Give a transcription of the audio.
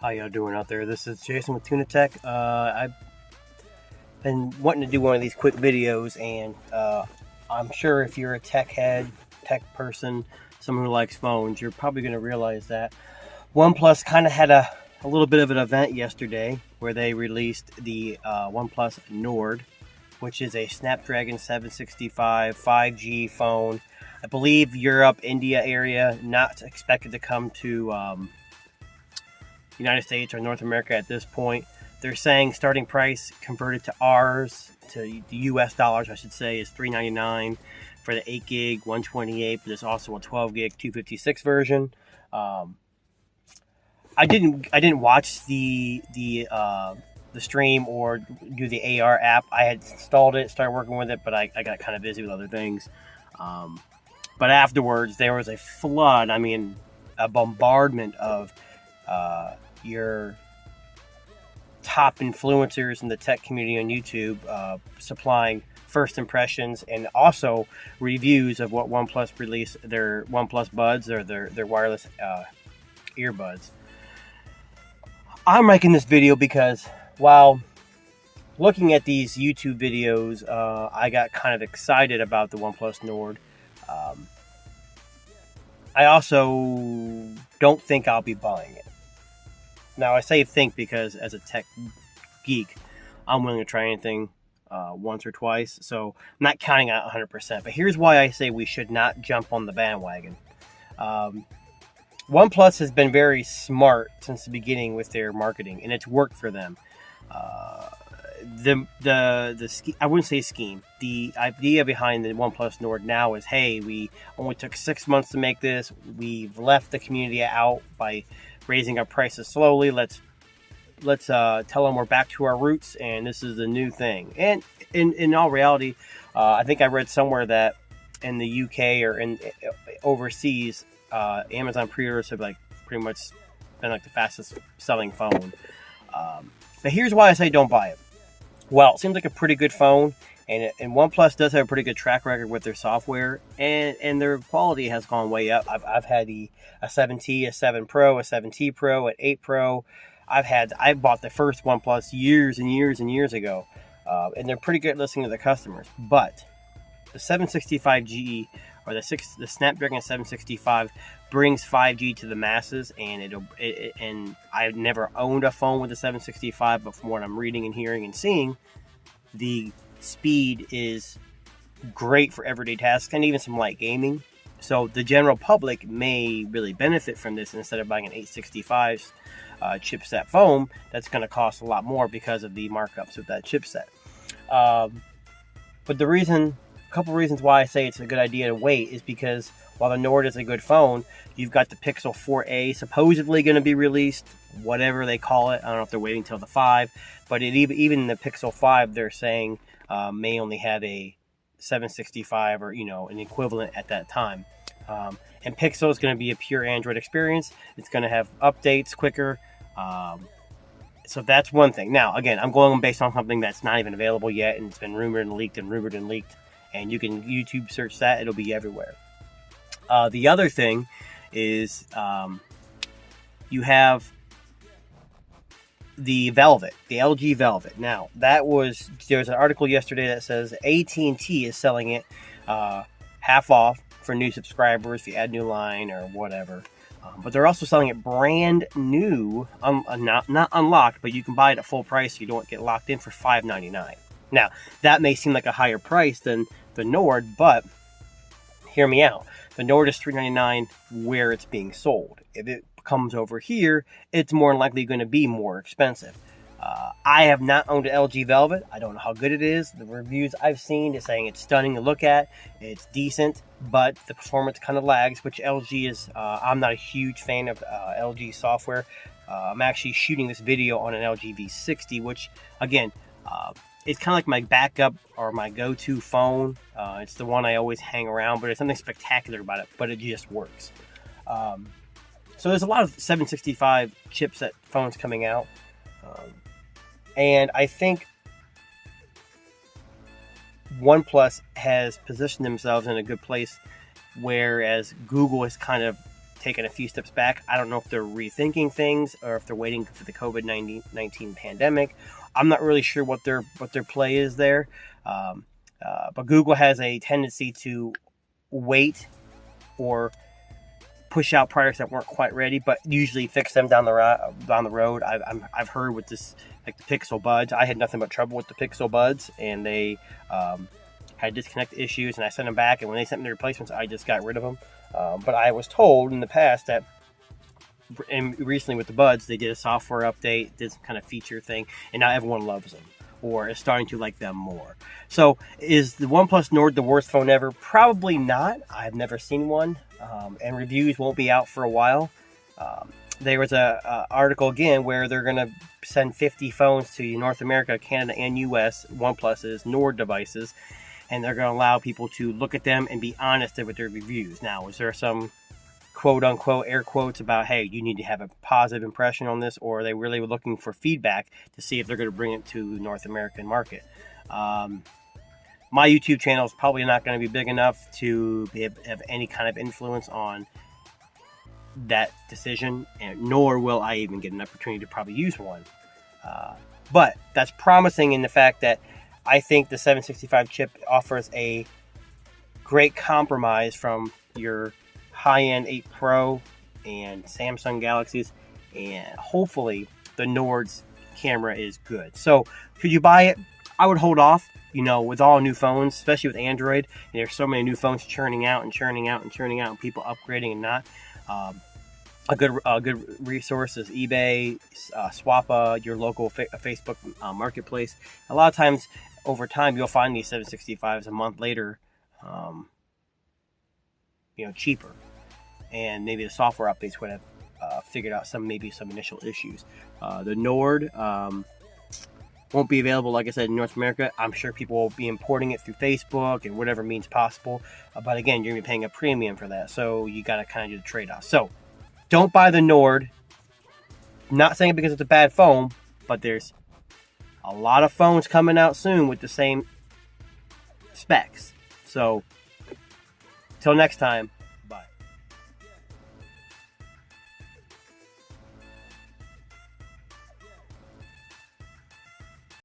How y'all doing out there? This is Jason with Tuna Tech. I've been wanting to do one of these quick videos, and I'm sure if you're a tech head, tech person, someone who likes phones, you're probably going to realize that OnePlus kind of had a little bit of an event yesterday where they released the OnePlus Nord, which is a Snapdragon 765 5G phone. I believe Europe, India area, not expected to come to United States or North America at this point. They're saying starting price converted to ours, to the US dollars I should say, is $399 for the 8 gig 128, but there's also a 12 gig 256 version. I didn't watch the stream or do the AR app. I had installed it, started working with it, but I got kind of busy with other things. But afterwards there was a flood, a bombardment of your top influencers in the tech community on YouTube supplying first impressions and also reviews of what OnePlus released, their OnePlus Buds or their wireless earbuds. I'm making this video because while looking at these YouTube videos, I got kind of excited about the OnePlus Nord. I also don't think I'll be buying it. Now, I say think because as a tech geek, I'm willing to try anything once or twice. So I'm not counting out 100%. But here's why I say we should not jump on the bandwagon. OnePlus has been very smart since the beginning with their marketing, and it's worked for them. I wouldn't say scheme. The idea behind the OnePlus Nord now is, hey, we only took 6 months to make this. We've left the community out by raising our prices slowly. Let's tell them we're back to our roots, and this is the new thing. And in all reality, I think I read somewhere that in the UK or in overseas, Amazon pre-orders have pretty much been the fastest selling phone. But here's why I say don't buy it. Well, it seems like a pretty good phone, and OnePlus does have a pretty good track record with their software, and their quality has gone way up. I've had a 7T, a 7 Pro, a 7T Pro, an 8 Pro. I bought the first OnePlus years and years and years ago, and they're pretty good at listening to the customers. But the 765G or the Snapdragon 765 brings 5G to the masses, and and I've never owned a phone with a 765, but from what I'm reading and hearing and seeing, the speed is great for everyday tasks and even some light gaming. So the general public may really benefit from this instead of buying an 865 chipset phone that's going to cost a lot more because of the markups of that chipset. But a couple reasons why I say it's a good idea to wait is because while the Nord is a good phone, you've got the Pixel 4a supposedly going to be released, whatever they call it. I don't know if they're waiting until the 5, but even the Pixel 5, they're saying may only have a 765 or an equivalent at that time. And Pixel is going to be a pure Android experience. It's going to have updates quicker. So that's one thing. Now, again, I'm going based on something that's not even available yet, and it's been rumored and leaked. And you can YouTube search that. It'll be everywhere. The other thing is you have the Velvet, the LG Velvet. Now, there's an article yesterday that says AT&T is selling it half off for new subscribers if you add new line or whatever. But they're also selling it brand new, not unlocked, but you can buy it at full price. So you don't get locked in for $599. Now, that may seem like a higher price than the Nord, but hear me out. The Nord is $399 where it's being sold. If it comes over here, it's more likely going to be more expensive. I have not owned an LG Velvet. I don't know how good it is. The reviews I've seen is saying it's stunning to look at. It's decent, but the performance kind of lags, which LG is. I'm not a huge fan of LG software. I'm actually shooting this video on an LG V60, which, again, it's kind of like my backup or my go-to phone. It's the one I always hang around, but there's something spectacular about it, but it just works. So there's a lot of 765 chipset phones coming out. And I think OnePlus has positioned themselves in a good place, whereas Google has kind of taken a few steps back. I don't know if they're rethinking things or if they're waiting for the COVID-19 pandemic. I'm not really sure what their play is there. But Google has a tendency to wait or push out products that weren't quite ready, but usually fix them down the road. I've heard with this, like the Pixel Buds. I had nothing but trouble with the Pixel Buds, and they had disconnect issues, and I sent them back. And when they sent me the replacements, I just got rid of them. But I was told in the past that, and recently with the Buds, they did a software update, did some kind of feature thing, and now everyone loves them, or is starting to like them more. So is the OnePlus Nord the worst phone ever? Probably not. I've never seen one, and reviews won't be out for a while. There was a article again where they're going to send 50 phones to North America, Canada, and US, OnePlus's Nord devices, and they're going to allow people to look at them and be honest with their reviews. Now, is there some quote-unquote air quotes about, hey, you need to have a positive impression on this, or are they really looking for feedback to see if they're going to bring it to the North American market? My YouTube channel is probably not going to be big enough to have any kind of influence on that decision, and nor will I even get an opportunity to probably use one. But that's promising in the fact that I think the 765 chip offers a great compromise from your high-end 8 Pro and Samsung Galaxies, and hopefully the Nord's camera is good. So could you buy it? I would hold off. With all new phones, especially with Android, and there's so many new phones churning out, and people upgrading and not. A good resource is eBay, Swappa, your local Facebook marketplace. A lot of times, over time, you'll find these 765s a month later, cheaper, and maybe the software updates would have figured out some initial issues. The Nord won't be available, like I said, in North America. I'm sure people will be importing it through Facebook and whatever means possible. But again, you're going to be paying a premium for that, so you got to kind of do the trade-off. So don't buy the Nord. Not saying it because it's a bad phone, but there's a lot of phones coming out soon with the same specs. So, till next time,